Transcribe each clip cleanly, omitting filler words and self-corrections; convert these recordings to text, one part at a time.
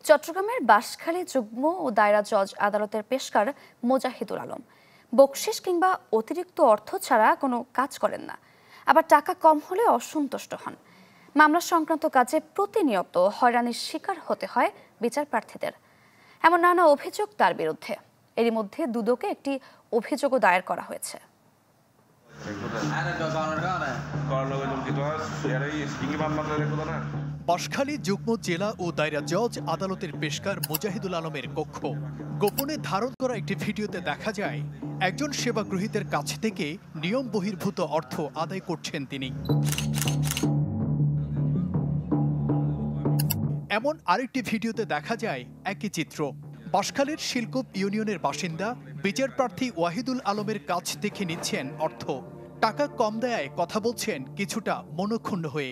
চট্টগ্রামের বাঁশখালী যুগ্ম ও দায়রা জজ আদালতের পেশকার মোজাহিদুল আলম বকশিশ কিংবা অতিরিক্ত অর্থ ছাড়া কোনো কাজ করেন না, আবার টাকা কম হলে অসন্তুষ্ট হন। মামলা সংক্রান্ত কাজে প্রতিনিয়ত হয়রানির শিকার হতে হয় বিচার প্রার্থীদের। এমন নানা অভিযোগ তার বিরুদ্ধে। এরই মধ্যে দুদকে একটি অভিযোগও দায়ের করা হয়েছে। বাঁশখালী যুগ্ম জেলা ও দায়রা জজ আদালতের পেশকার মোজাহিদুল আলমের কক্ষ। গোপনে ধারণ করা একটি ভিডিওতে দেখা যায় একজন সেবাগ্রহীদের কাছ থেকে নিয়ম বহির্ভূত অর্থ আদায় করছেন তিনি। এমন আরেকটি ভিডিওতে দেখা যায় একই চিত্র। বাঁশখালীর শিলকুপ ইউনিয়নের বাসিন্দা বিচার প্রার্থী ওয়াহিদুল আলমের কাছ থেকে নিচ্ছেন অর্থ। টাকা কম দেয়ায় কথা বলছেন কিছুটা মনক্ষুণ্ণ হয়ে।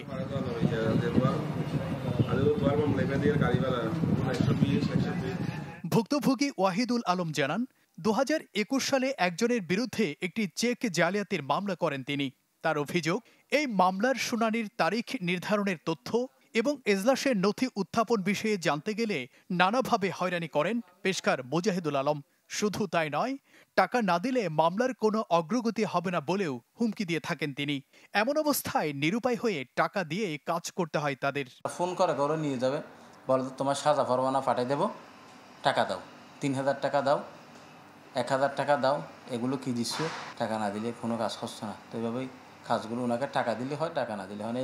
ভুক্তভোগী ওয়াহিদুল আলম জানান, 2021 সালে একজনের বিরুদ্ধে একটি চেক জালিয়াতির মামলা করেন তিনি। তার অভিযোগ, এই মামলার শুনানির তারিখ নির্ধারণের তথ্য এবং এজলাসের নথি উত্থাপন বিষয়ে জানতে গেলে নানাভাবে হয়রানি করেন পেশকার মোজাহিদুল আলম। শুধু তাই নয়, টাকা না দিলে মামলার কোনো অগ্রগতি হবে না বলেও হুমকি দিয়ে থাকেন তিনি। এমন অবস্থায় নিরুপায় হয়ে টাকা দিয়ে কাজ করতে হয় তাদের। ফোন করে নিয়ে যাবে, বলে তোমার সাজা ফরমানা পাঠিয়ে দেবো, টাকা দাও, 3000 টাকা দাও, 1000 টাকা দাও, এগুলো কি দিচ্ছ, টাকা না দিলে কোনো কাজ করছে না। তো এইভাবেই কাজগুলো ওনাকে টাকা দিলে হয়, টাকা না দিলে হয় না।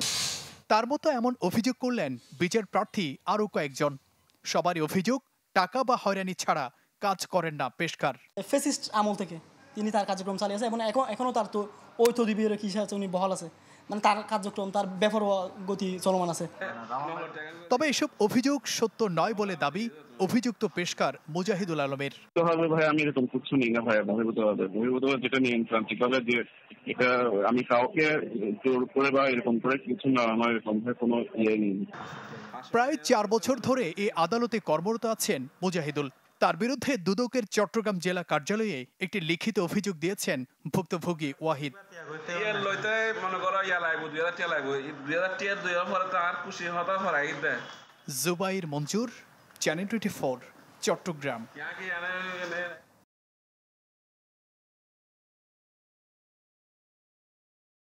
তার মতো এমন অভিযোগ করলেন বিচার প্রার্থী আরও কয়েকজন। সবারই অভিযোগ, টাকা বা হয়রানি ছাড়া কাজ করেন না পেশকার। ফেসিস্ট আমল থেকে তিনি তার কার্যক্রম চালিয়েছে এবং এখনও তার তো ওই তদবিরের কি আছে, উনি বহাল আছে, মানে তার কার্যক্রম তার বেপরোয়া গতি চলমান আছে। তবে এসব অভিযোগ সত্য নয় বলে দাবি অভিযুক্ত পেশকার মোজাহিদুল আলমের। ভাই আমি এরকম কিছু নেই না ভাই, বহির্ভূতভাবে যেটা নিয়মতান্ত্রিকভাবে যে এটা আমি কাউকে জোর করে বা এরকম করে কিছু না, আমার এরকম কোনো ইয়ে নেই। প্রায় 4 বছর ধরে এই আদালতে কর্মরত আছেন মোজাহিদুল। তার বিরুদ্ধে দুদকের চট্টগ্রাম জেলা কার্যালয়ে একটি লিখিত অভিযোগ দিয়েছেন ভুক্তভোগী ওয়াহিদ। জুবাইর মঞ্জুর, চ্যানেল 24, চট্টগ্রাম।